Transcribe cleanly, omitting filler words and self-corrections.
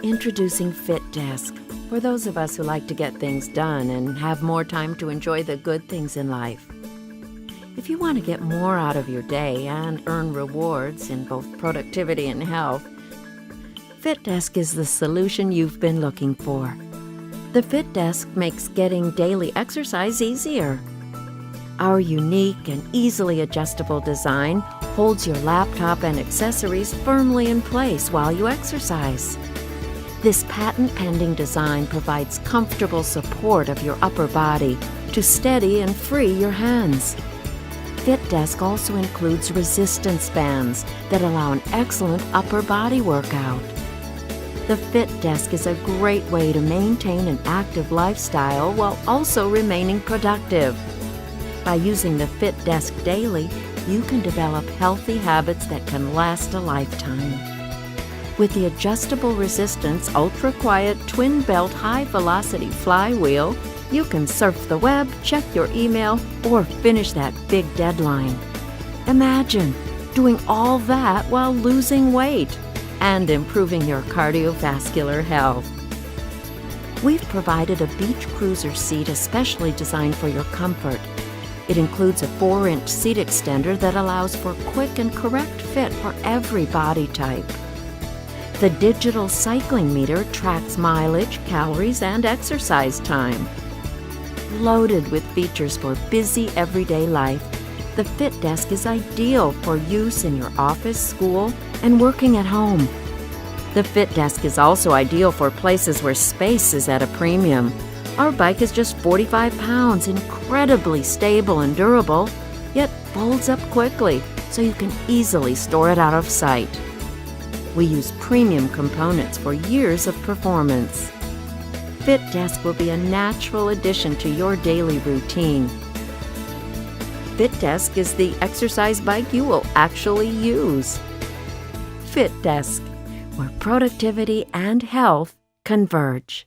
Introducing FitDesk, for those of us who like to get things done and have more time to enjoy the good things in life. If you want to get more out of your day and earn rewards in both productivity and health, FitDesk is the solution you've been looking for. The FitDesk makes getting daily exercise easier. Our unique and easily adjustable design holds your laptop and accessories firmly in place while you exercise. This patent-pending design provides comfortable support of your upper body to steady and free your hands. FitDesk also includes resistance bands that allow an excellent upper body workout. The FitDesk is a great way to maintain an active lifestyle while also remaining productive. By using the FitDesk daily, you can develop healthy habits that can last a lifetime. With the adjustable resistance, ultra-quiet, twin-belt, high-velocity flywheel, you can surf the web, check your email, or finish that big deadline. Imagine doing all that while losing weight and improving your cardiovascular health. We've provided a beach cruiser seat especially designed for your comfort. It includes a 4-inch seat extender that allows for quick and correct fit for every body type. The digital cycling meter tracks mileage, calories, and exercise time. Loaded with features for busy everyday life, the FitDesk is ideal for use in your office, school, and working at home. The FitDesk is also ideal for places where space is at a premium. Our bike is just 45 pounds, incredibly stable and durable, yet folds up quickly, so you can easily store it out of sight. We use premium components for years of performance. FitDesk will be a natural addition to your daily routine. FitDesk is the exercise bike you will actually use. FitDesk, where productivity and health converge.